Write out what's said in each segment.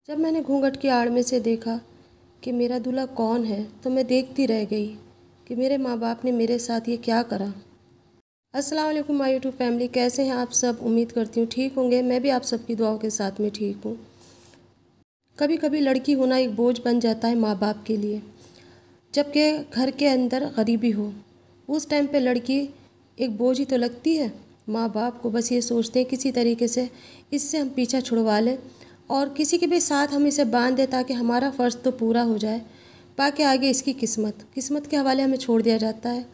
जब मैंने घूंघट की आड़ में से देखा कि मेरा दूल्हा कौन है तो मैं देखती रह गई कि मेरे माँ बाप ने मेरे साथ ये क्या करा। अस्सलाम वालेकुम माय यूट्यूब फैमिली, कैसे हैं आप सब? उम्मीद करती हूँ ठीक होंगे। मैं भी आप सबकी दुआओं के साथ में ठीक हूँ। कभी कभी लड़की होना एक बोझ बन जाता है माँ बाप के लिए, जबकि घर के अंदर गरीबी हो। उस टाइम पे लड़की एक बोझ ही तो लगती है माँ बाप को। बस ये सोचते हैं किसी तरीके से इससे हम पीछा छुड़वा लें और किसी के भी साथ हम इसे बांध दें ताकि हमारा फ़र्ज़ तो पूरा हो जाए। बाकी आगे इसकी किस्मत के हवाले हमें छोड़ दिया जाता है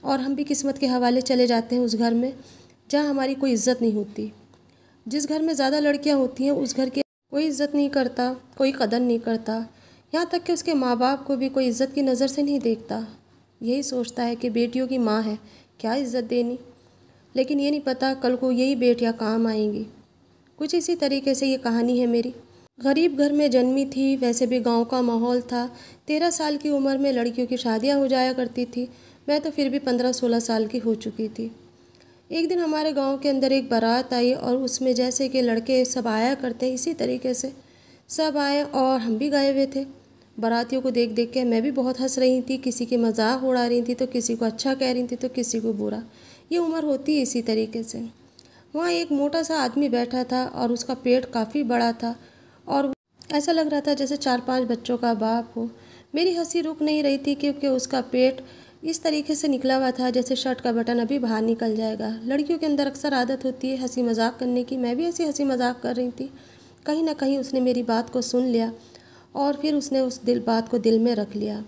और हम भी किस्मत के हवाले चले जाते हैं उस घर में जहाँ हमारी कोई इज़्ज़त नहीं होती। जिस घर में ज़्यादा लड़कियाँ होती हैं उस घर की कोई इज़्ज़त नहीं करता, कोई कदर नहीं करता, यहाँ तक कि उसके माँ बाप को भी कोई इज़्ज़त की नज़र से नहीं देखता। यही सोचता है कि बेटियों की माँ है, क्या इज़्ज़त देनी। लेकिन ये नहीं पता कल को यही बेटियाँ काम आएंगी। कुछ इसी तरीके से ये कहानी है मेरी। गरीब घर में जन्मी थी, वैसे भी गांव का माहौल था। 13 साल की उम्र में लड़कियों की शादियां हो जाया करती थी। मैं तो फिर भी 15-16 साल की हो चुकी थी। एक दिन हमारे गांव के अंदर एक बारात आई और उसमें जैसे कि लड़के सब आया करते हैं इसी तरीके से सब आए और हम भी गए हुए थे। बारातियों को देख देख के मैं भी बहुत हंस रही थी, किसी के मजाक उड़ा रही थी तो किसी को अच्छा कह रही थी तो किसी को बुरा। ये उम्र होती है इसी तरीके से। वहाँ एक मोटा सा आदमी बैठा था और उसका पेट काफ़ी बड़ा था और ऐसा लग रहा था जैसे 4-5 बच्चों का बाप हो। मेरी हंसी रुक नहीं रही थी क्योंकि उसका पेट इस तरीके से निकला हुआ था जैसे शर्ट का बटन अभी बाहर निकल जाएगा। लड़कियों के अंदर अक्सर आदत होती है हंसी मजाक करने की। मैं भी ऐसी हंसी मजाक कर रही थी। कहीं ना कहीं उसने मेरी बात को सुन लिया और फिर उसने उस बात को दिल में रख लिया।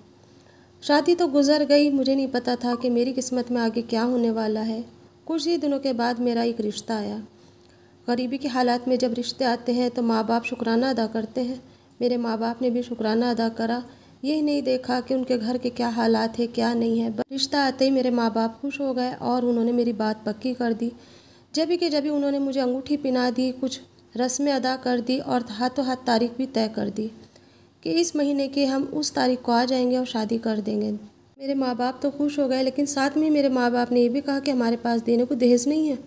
शादी तो गुजर गई, मुझे नहीं पता था कि मेरी किस्मत में आगे क्या होने वाला है। कुछ ही दिनों के बाद मेरा एक रिश्ता आया। गरीबी के हालात में जब रिश्ते आते हैं तो माँ बाप शुक्राना अदा करते हैं। मेरे माँ बाप ने भी शुक्राना अदा करा। यही नहीं देखा कि उनके घर के क्या हालात है क्या नहीं है, बस रिश्ता आते ही मेरे माँ बाप खुश हो गए और उन्होंने मेरी बात पक्की कर दी। जब भी उन्होंने मुझे अंगूठी पहना दी, कुछ रस्में अदा कर दी और हाथों हाथ तारीख भी तय कर दी कि इस महीने के हम उस तारीख को आ जाएंगे और शादी कर देंगे। मेरे माँ बाप तो खुश हो गए, लेकिन साथ में मेरे माँ बाप ने ये भी कहा कि हमारे पास देने को दहेज नहीं है,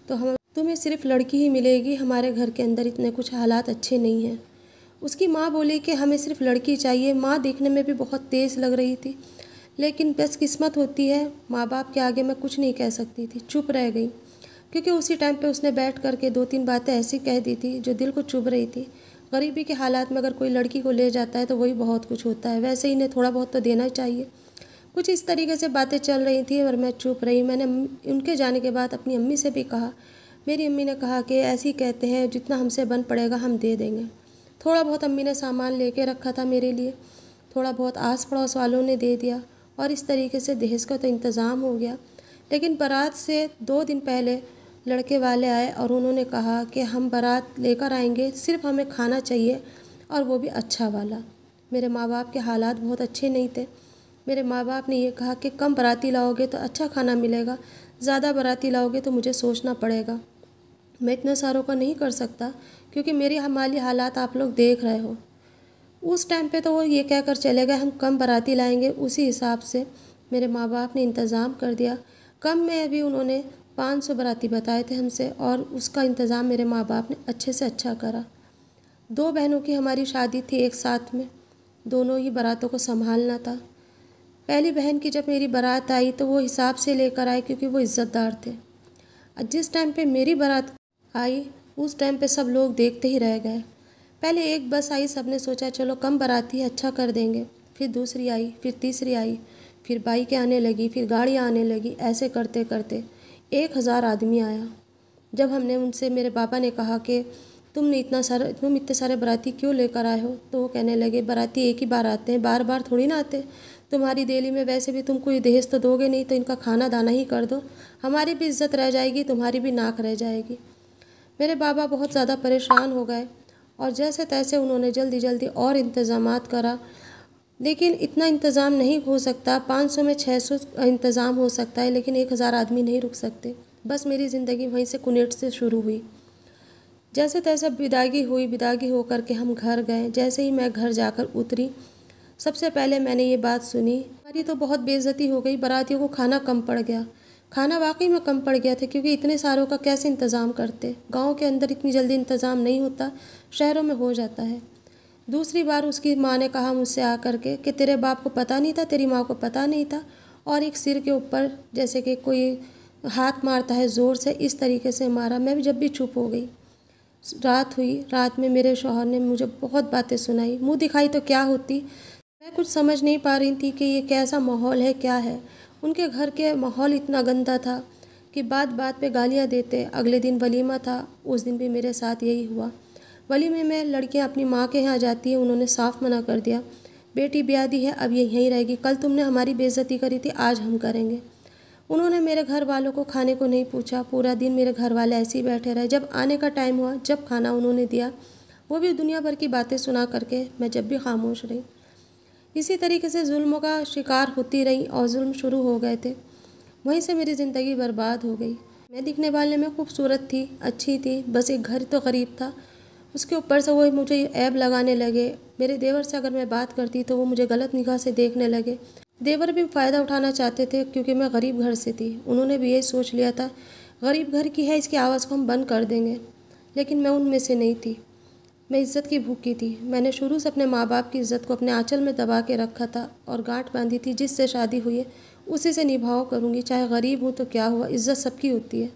तो हम तुम्हें सिर्फ लड़की ही मिलेगी। हमारे घर के अंदर इतने कुछ हालात अच्छे नहीं हैं। उसकी माँ बोली कि हमें सिर्फ लड़की चाहिए। माँ देखने में भी बहुत तेज़ लग रही थी, लेकिन बस किस्मत होती है, माँ बाप के आगे मैं कुछ नहीं कह सकती थी, चुप रह गई। क्योंकि उसी टाइम पे उसने बैठ करके 2-3 बातें ऐसी कह दी थी जो दिल को चुभ रही थी। गरीबी के हालात में अगर कोई लड़की को ले जाता है तो वही बहुत कुछ होता है, वैसे इन्हें थोड़ा बहुत तो देना चाहिए। कुछ इस तरीके से बातें चल रही थी और मैं चुप रही। मैंने उनके जाने के बाद अपनी अम्मी से भी कहा। मेरी अम्मी ने कहा कि ऐसे ही कहते हैं, जितना हमसे बन पड़ेगा हम दे देंगे। थोड़ा बहुत अम्मी ने सामान लेके रखा था मेरे लिए, थोड़ा बहुत आस पड़ोस वालों ने दे दिया और इस तरीके से दहेज का तो इंतज़ाम हो गया। लेकिन बारात से 2 दिन पहले लड़के वाले आए और उन्होंने कहा कि हम बारात लेकर आएंगे, सिर्फ हमें खाना चाहिए और वो भी अच्छा वाला। मेरे माँ बाप के हालात बहुत अच्छे नहीं थे। मेरे माँ बाप ने ये कहा कि कम बाराती लाओगे तो अच्छा खाना मिलेगा, ज़्यादा बाराती लाओगे तो मुझे सोचना पड़ेगा। मैं इतने सारों का नहीं कर सकता क्योंकि मेरी माली हालात आप लोग देख रहे हो। उस टाइम पे तो वो ये कहकर चले गए हम कम बाराती लाएंगे। उसी हिसाब से मेरे माँ बाप ने इंतज़ाम कर दिया। कम में भी उन्होंने 500 बाराती बताए थे हमसे और उसका इंतज़ाम मेरे माँ बाप ने अच्छे से अच्छा करा। 2 बहनों की हमारी शादी थी एक साथ में, दोनों ही बारातों को संभालना था। पहली बहन की जब मेरी बारात आई तो वो हिसाब से लेकर आए क्योंकि वो इज़्ज़तदार थे। जिस टाइम पे मेरी बारात आई उस टाइम पे सब लोग देखते ही रह गए। पहले एक बस आई, सबने सोचा चलो कम बाराती है अच्छा कर देंगे। फिर दूसरी आई, फिर तीसरी आई, फिर बाइकें आने लगी, फिर गाड़ियाँ आने लगी। ऐसे करते करते 1000 आदमी आया। जब हमने उनसे, मेरे पापा ने कहा कि तुम इतने सारे बाराती क्यों लेकर आए हो, तो वो कहने लगे बाराती एक ही बार आते हैं, बार बार थोड़ी ना आते। तुम्हारी देली में वैसे भी तुम कोई दहेज तो दोगे नहीं, तो इनका खाना दाना ही कर दो, हमारी भी इज्जत रह जाएगी, तुम्हारी भी नाक रह जाएगी। मेरे बाबा बहुत ज़्यादा परेशान हो गए और जैसे तैसे उन्होंने जल्दी जल्दी और इंतज़ामात करा। लेकिन इतना इंतज़ाम नहीं हो सकता, 500 में 600 इंतज़ाम हो सकता है, लेकिन 1000 आदमी नहीं रुक सकते। बस मेरी ज़िंदगी वहीं से कुनेट से शुरू हुई। जैसे तैसे विदागी हुई, विदागी होकर के हम घर गए। जैसे ही मैं घर जाकर उतरी, सबसे पहले मैंने ये बात सुनी, हमारी तो बहुत बेइज्जती हो गई, बारातियों को खाना कम पड़ गया। खाना वाकई में कम पड़ गया था क्योंकि इतने सारों का कैसे इंतज़ाम करते। गांव के अंदर इतनी जल्दी इंतज़ाम नहीं होता, शहरों में हो जाता है। दूसरी बार उसकी माँ ने कहा मुझसे आकर के कि तेरे बाप को पता नहीं था, तेरी माँ को पता नहीं था, और एक सिर के ऊपर जैसे कि कोई हाथ मारता है ज़ोर से, इस तरीके से मारा। मैं भी जब भी चुप हो गई। रात हुई, रात में मेरे शौहर ने मुझे बहुत बातें सुनाई। मुंह दिखाई तो क्या होती, मैं कुछ समझ नहीं पा रही थी कि ये कैसा माहौल है, क्या है। उनके घर के माहौल इतना गंदा था कि बात बात पे गालियाँ देते। अगले दिन वलीमा था, उस दिन भी मेरे साथ यही हुआ। वलीमे में लड़कियां अपनी माँ के यहाँ जाती हैं, उन्होंने साफ मना कर दिया, बेटी ब्याह दी है, अब ये यहीं रहेगी, कल तुमने हमारी बेइज्जती करी थी, आज हम करेंगे। उन्होंने मेरे घर वालों को खाने को नहीं पूछा। पूरा दिन मेरे घर वाले ऐसे ही बैठे रहे। जब आने का टाइम हुआ, जब खाना उन्होंने दिया, वो भी दुनिया भर की बातें सुना करके, मैं जब भी खामोश रही। इसी तरीके से जुल्मों का शिकार होती रही और जुल्म शुरू हो गए थे। वहीं से मेरी ज़िंदगी बर्बाद हो गई। मैं दिखने वाले में खूबसूरत थी, अच्छी थी, बस एक घर तो गरीब था, उसके ऊपर से वो मुझे ऐब लगाने लगे। मेरे देवर से अगर मैं बात करती तो वो मुझे गलत निगाह से देखने लगे। देवर भी फ़ायदा उठाना चाहते थे क्योंकि मैं गरीब घर से थी। उन्होंने भी यही सोच लिया था, गरीब घर की है, इसकी आवाज़ को हम बंद कर देंगे। लेकिन मैं उनमें से नहीं थी। मैं इज़्ज़त की भूखी थी। मैंने शुरू से अपने माँ बाप की इज़्ज़त को अपने आंचल में दबा के रखा था और गांठ बांधी थी, जिससे शादी हुई है उसी से निभाव करूँगी, चाहे गरीब हूँ तो क्या हुआ, इज़्ज़त सबकी होती है।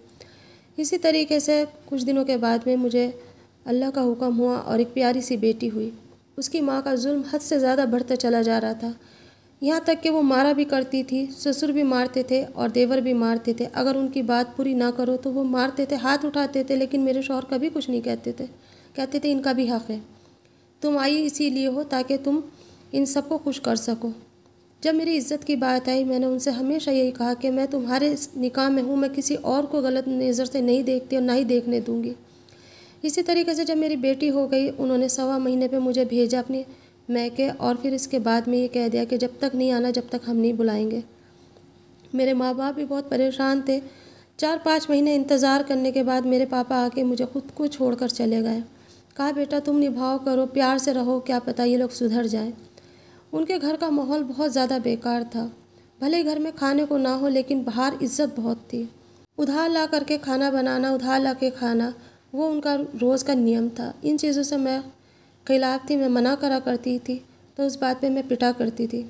इसी तरीके से कुछ दिनों के बाद में मुझे अल्लाह का हुक्म हुआ और एक प्यारी सी बेटी हुई। उसकी माँ का जुल्म हद से ज़्यादा बढ़ता चला जा रहा था, यहाँ तक कि वो मारा भी करती थी, ससुर भी मारते थे और देवर भी मारते थे। अगर उनकी बात पूरी ना करो तो वो मारते थे, हाथ उठाते थे, लेकिन मेरे शौहर कभी कुछ नहीं कहते थे। कहते थे इनका भी हक़ है, तुम आई इसीलिए हो ताकि तुम इन सबको खुश कर सको। जब मेरी इज़्ज़त की बात आई, मैंने उनसे हमेशा यही कहा कि मैं तुम्हारे निकाह में हूँ, मैं किसी और को गलत नज़र से नहीं देखती और ना ही देखने दूँगी। इसी तरीके से जब मेरी बेटी हो गई, उन्होंने 1.25 महीने पे मुझे भेजा अपने मैके, और फिर इसके बाद में ये कह दिया कि जब तक नहीं आना, जब तक हम नहीं बुलाएंगे। मेरे माँ बाप भी बहुत परेशान थे। 4-5 महीने इंतज़ार करने के बाद मेरे पापा आके मुझे खुद को छोड़कर चले गए। कहा बेटा तुम निभाओ करो, प्यार से रहो, क्या पता ये लोग सुधर जाएं। उनके घर का माहौल बहुत ज़्यादा बेकार था। भले ही घर में खाने को ना हो, लेकिन बाहर इज़्ज़त बहुत थी। उधार ला करके खाना बनाना, उधार ला के खाना, वो उनका रोज़ का नियम था। इन चीज़ों से मैं खिलाफ थी, मैं मना करा करती थी, तो उस बात पे मैं पिटा करती थी।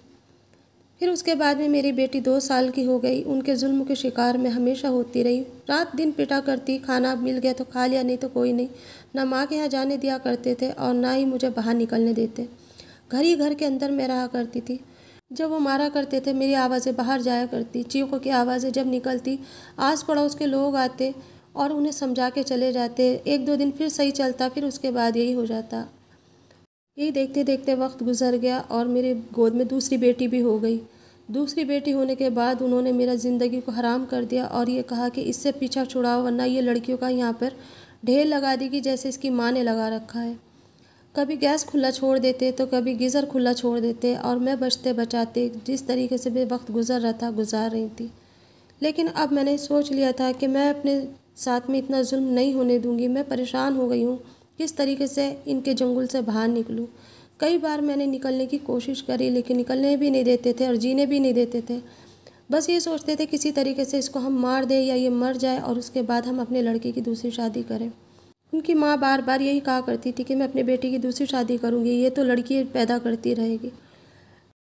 फिर उसके बाद में मेरी बेटी 2 साल की हो गई। उनके जुल्म के शिकार मैं हमेशा होती रही। रात दिन पिटा करती, खाना मिल गया तो खा लिया, नहीं तो कोई नहीं। ना माँ के यहाँ जाने दिया करते थे और ना ही मुझे बाहर निकलने देते। घर ही घर के अंदर मैं रहा करती थी। जब वो मारा करते थे, मेरी आवाज़ें बाहर जाया करती, चीखों की आवाज़ें जब निकलती, आस पड़ोस के लोग आते और उन्हें समझा के चले जाते। 1-2 दिन फिर सही चलता, फिर उसके बाद यही हो जाता। यही देखते देखते वक्त गुजर गया और मेरे गोद में दूसरी बेटी भी हो गई। दूसरी बेटी होने के बाद उन्होंने मेरा ज़िंदगी को हराम कर दिया और ये कहा कि इससे पीछा छुड़ाओ, वरना ये लड़कियों का यहाँ पर ढेर लगा देगी जैसे इसकी माँ ने लगा रखा है। कभी गैस खुला छोड़ देते तो कभी गीज़र खुला छोड़ देते और मैं बचते बचाते जिस तरीके से भी वक्त गुजर रहा था, गुजार रही थी। लेकिन अब मैंने सोच लिया था कि मैं अपने साथ में इतना जुल्म नहीं होने दूंगी। मैं परेशान हो गई हूँ, किस तरीके से इनके जंगल से बाहर निकलूँ। कई बार मैंने निकलने की कोशिश करी, लेकिन निकलने भी नहीं देते थे और जीने भी नहीं देते थे। बस ये सोचते थे किसी तरीके से इसको हम मार दें या ये मर जाए और उसके बाद हम अपने लड़के की दूसरी शादी करें। उनकी माँ बार बार यही कहा करती थी कि मैं अपने बेटी की दूसरी शादी करूँगी, ये तो लड़की पैदा करती रहेगी।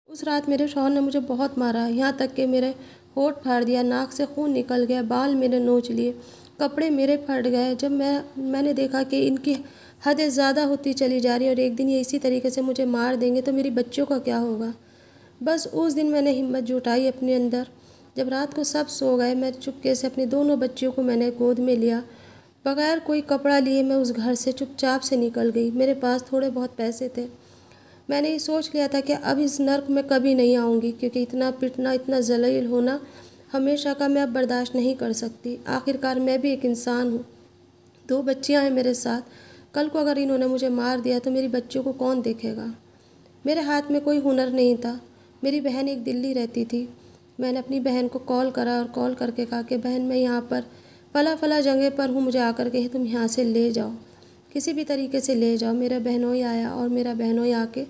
उस रात मेरे शौहर ने मुझे बहुत मारा, यहाँ तक कि मेरे होठ फाड़ दिया, नाक से खून निकल गया, बाल मेरे नोच लिए, कपड़े मेरे फट गए। जब मैंने देखा कि इनकी हदें ज़्यादा होती चली जा रही और एक दिन ये इसी तरीके से मुझे मार देंगे तो मेरी बच्चों का क्या होगा। बस उस दिन मैंने हिम्मत जुटाई अपने अंदर। जब रात को सब सो गए, मैं चुपके से अपने दोनों बच्चियों को मैंने गोद में लिया, बगैर कोई कपड़ा लिए मैं उस घर से चुपचाप से निकल गई। मेरे पास थोड़े बहुत पैसे थे। मैंने ये सोच लिया था कि अब इस नर्क में कभी नहीं आऊँगी, क्योंकि इतना पिटना, इतना जलील होना हमेशा का मैं अब बर्दाश्त नहीं कर सकती। आखिरकार मैं भी एक इंसान हूँ, 2 बच्चियाँ हैं मेरे साथ। कल को अगर इन्होंने मुझे मार दिया तो मेरी बच्चियों को कौन देखेगा। मेरे हाथ में कोई हुनर नहीं था। मेरी बहन एक दिल्ली रहती थी। मैंने अपनी बहन को कॉल करा और कॉल करके कहा कि बहन मैं यहाँ पर फला जगह पर हूँ, मुझे आकर के तुम यहाँ से ले जाओ, किसी भी तरीके से ले जाओ। मेरा बहनोई आया और मेरा बहनोई आके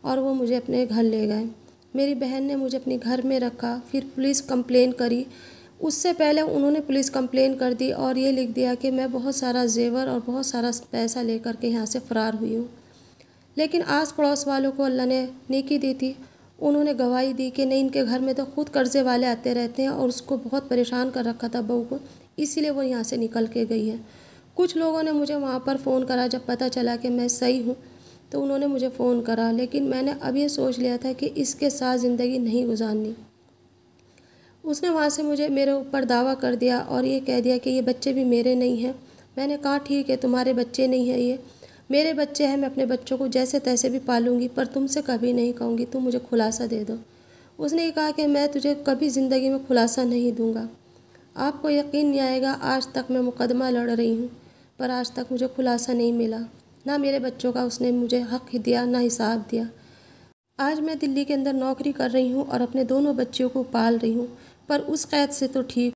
और वो मुझे अपने घर ले गए। मेरी बहन ने मुझे अपने घर में रखा, फिर पुलिस कंप्लेन करी। उससे पहले उन्होंने पुलिस कंप्लेन कर दी और ये लिख दिया कि मैं बहुत सारा जेवर और बहुत सारा पैसा लेकर के यहाँ से फ़रार हुई हूँ। लेकिन आस पड़ोस वालों को अल्लाह ने नेकी दी थी। उन्होंने गवाही दी कि नहीं, इनके घर में तो खुद कर्जे वाले आते रहते हैं और उसको बहुत परेशान कर रखा था बहू को, इसीलिए वो यहाँ से निकल के गई है। कुछ लोगों ने मुझे वहाँ पर फ़ोन करा, जब पता चला कि मैं सही हूँ तो उन्होंने मुझे फ़ोन करा, लेकिन मैंने अब ये सोच लिया था कि इसके साथ ज़िंदगी नहीं गुजारनी। उसने वहाँ से मुझे मेरे ऊपर दावा कर दिया और ये कह दिया कि ये बच्चे भी मेरे नहीं हैं। मैंने कहा ठीक है, तुम्हारे बच्चे नहीं हैं, ये मेरे बच्चे हैं, मैं अपने बच्चों को जैसे तैसे भी पालूंगी, पर तुमसे कभी नहीं कहूँगी तुम मुझे खुलासा दे दो। उसने ये कहा कि मैं तुझे कभी ज़िंदगी में खुलासा नहीं दूंगा। आपको यकीन नहीं आएगा, आज तक मैं मुकदमा लड़ रही हूँ, पर आज तक मुझे खुलासा नहीं मिला। ना मेरे बच्चों का उसने मुझे हक ही दिया, ना हिसाब दिया। आज मैं दिल्ली के अंदर नौकरी कर रही हूँ और अपने दोनों बच्चों को पाल रही हूँ, पर उस कैद से तो ठीक